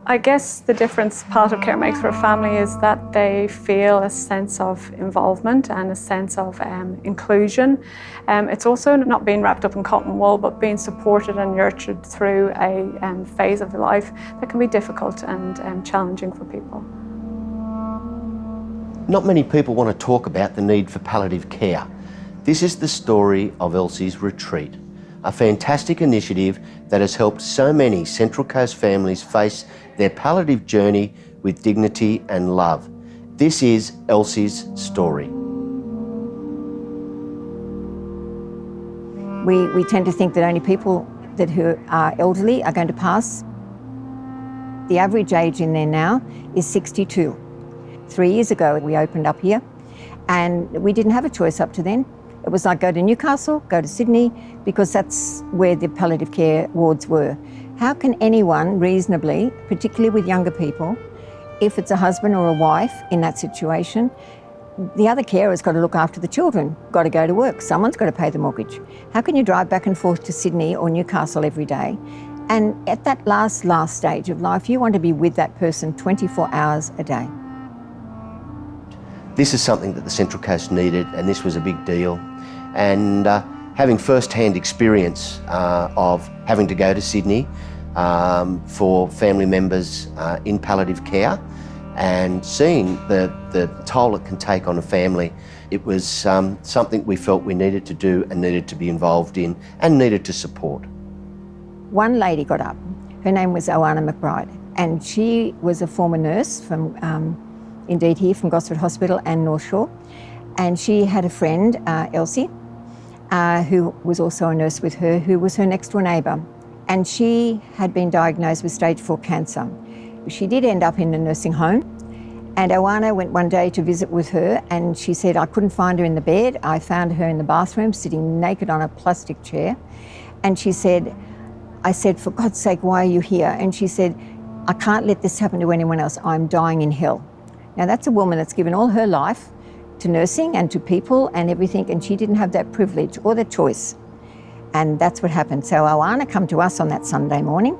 I guess the difference palliative care makes for a family is that they feel a sense of involvement and a sense of inclusion. It's also not being wrapped up in cotton wool, but being supported and nurtured through a phase of life that can be difficult and challenging for people. Not many people want to talk about the need for palliative care. This is the story of Elsie's retreat, a fantastic initiative that has helped so many Central Coast families face their palliative journey with dignity and love. This is Elsie's story. We tend to think that only people who are elderly are going to pass. The average age in there now is 62. 3 years ago we opened up here and we didn't have a choice up to then. It was like go to Newcastle, go to Sydney, because that's where the palliative care wards were. How can anyone reasonably, particularly with younger people, if it's a husband or a wife in that situation, the other carer's got to look after the children, got to go to work, someone's got to pay the mortgage. How can you drive back and forth to Sydney or Newcastle every day? And at that last stage of life, you want to be with that person 24 hours a day. This is something that the Central Coast needed, and this was a big deal. And having first-hand experience of having to go to Sydney for family members in palliative care and seeing the toll it can take on a family, it was something we felt we needed to do and needed to be involved in and needed to support. One lady got up, her name was Oana McBride, and she was a former nurse from indeed here from Gosford Hospital and North Shore, and she had a friend, Elsie, who was also a nurse with her, who was her next door neighbour, and she had been diagnosed with stage 4 cancer. She did end up in a nursing home, and Oana went one day to visit with her, and she said, I couldn't find her in the bed. I found her in the bathroom sitting naked on a plastic chair, and she said, I said, for God's sake, why are you here? And she said, I can't let this happen to anyone else. I'm dying in hell. Now that's a woman that's given all her life to nursing and to people and everything, and she didn't have that privilege or the choice. And that's what happened. So Oana come to us on that Sunday morning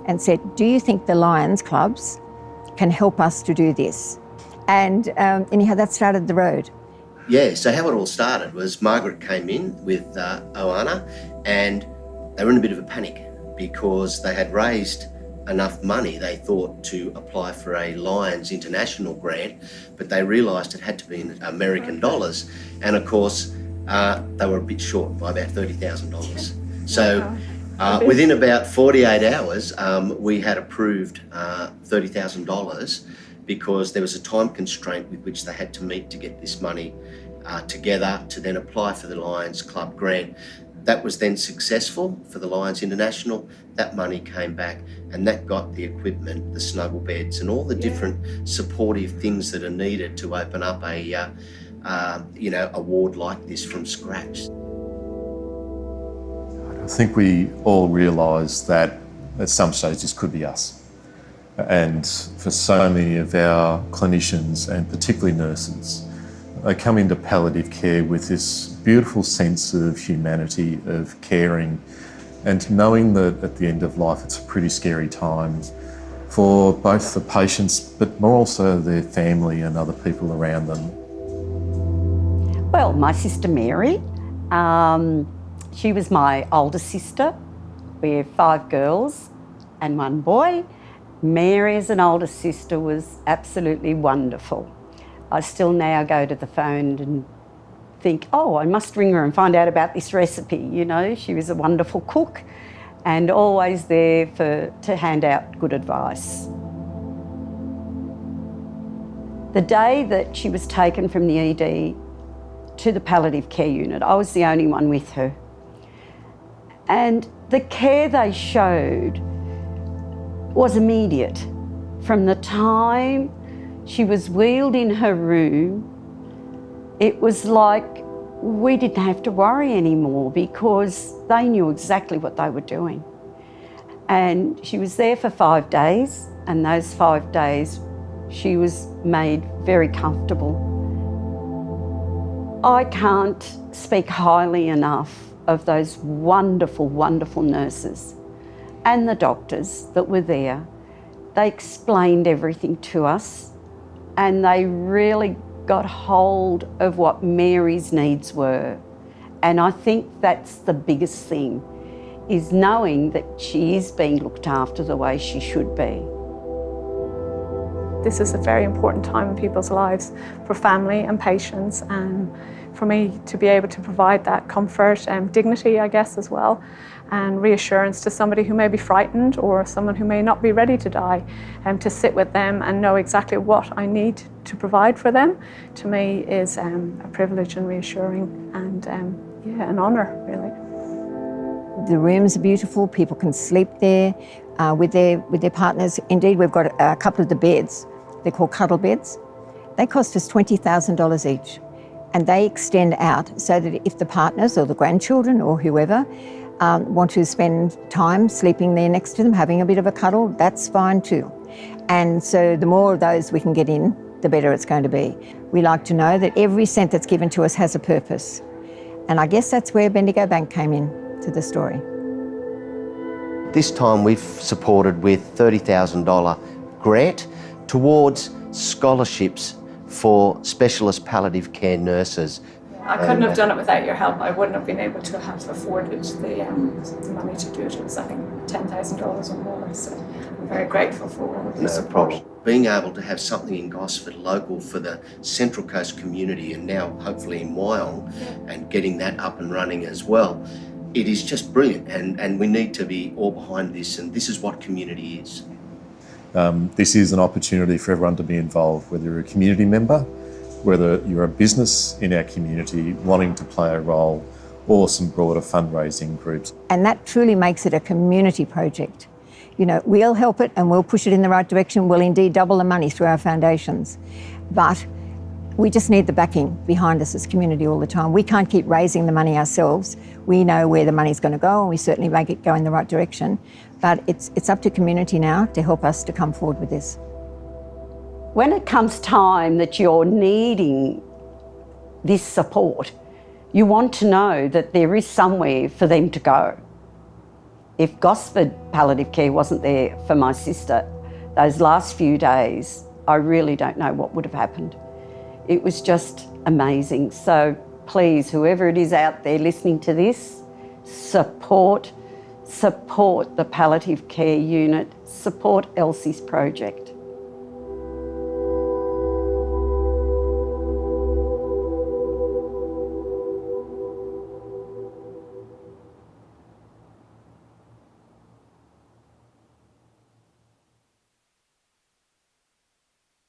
and said, do you think the Lions clubs can help us to do this? And anyhow, that started the road. Yeah, so how it all started was Margaret came in with Oana, and they were in a bit of a panic because they had raised enough money, they thought, to apply for a Lions International grant, but they realised it had to be in American dollars, and of course they were a bit short by about $30,000. So within about 48 hours we had approved $30,000 because there was a time constraint with which they had to meet to get this money together to then apply for the Lions Club grant. That was then successful for the Lions International. That money came back and that got the equipment, the snuggle beds and all the different supportive things that are needed to open up a ward like this from scratch. I think we all realise that at some stage this could be us. And for so many of our clinicians and particularly nurses, they come into palliative care with this beautiful sense of humanity, of caring, and knowing that at the end of life it's a pretty scary time for both the patients but more also their family and other people around them. Well, my sister Mary, she was my older sister. We're 5 girls and 1 boy. Mary as an older sister was absolutely wonderful. I still now go to the phone and think, oh, I must ring her and find out about this recipe. You know, she was a wonderful cook and always there to hand out good advice. The day that she was taken from the ED to the palliative care unit, I was the only one with her. And the care they showed was immediate. From the time she was wheeled in her room, it was like we didn't have to worry anymore because they knew exactly what they were doing. And she was there for 5 days, and those 5 days she was made very comfortable. I can't speak highly enough of those wonderful, wonderful nurses and the doctors that were there. They explained everything to us, and they really got hold of what Mary's needs were. And I think that's the biggest thing, is knowing that she is being looked after the way she should be. This is a very important time in people's lives for family and patients, and for me to be able to provide that comfort and dignity, I guess, as well, and reassurance to somebody who may be frightened or someone who may not be ready to die, and to sit with them and know exactly what I need to provide for them, to me is a privilege and reassuring, and yeah, an honour, really. The rooms are beautiful. People can sleep there with their partners. Indeed, we've got a couple of the beds. They're called cuddle beds. They cost us $20,000 each, and they extend out so that if the partners or the grandchildren or whoever want to spend time sleeping there next to them, having a bit of a cuddle, that's fine too. And so the more of those we can get in, the better it's going to be. We like to know that every cent that's given to us has a purpose. And I guess that's where Bendigo Bank came in to the story. This time we've supported with $30,000 grant towards scholarships for specialist palliative care nurses. I couldn't have done it without your help. I wouldn't have been able to have afforded the money to do it. It was, I think, $10,000 or more. So I'm very grateful for all of your support. Problem. Being able to have something in Gosford local for the Central Coast community, and now hopefully in Wyong, and getting that up and running as well, it is just brilliant, and we need to be all behind this, and this is what community is. This is an opportunity for everyone to be involved, whether you're a community member, whether you're a business in our community wanting to play a role, or some broader fundraising groups. And that truly makes it a community project. You know, we'll help it and we'll push it in the right direction. We'll indeed double the money through our foundations. But we just need the backing behind us as community all the time. We can't keep raising the money ourselves. We know where the money's going to go, and we certainly make it go in the right direction. But it's up to community now to help us to come forward with this. When it comes time that you're needing this support, you want to know that there is somewhere for them to go. If Gosford Palliative Care wasn't there for my sister those last few days, I really don't know what would have happened. It was just amazing. So please, whoever it is out there listening to this, support the palliative care unit, support Elsie's project.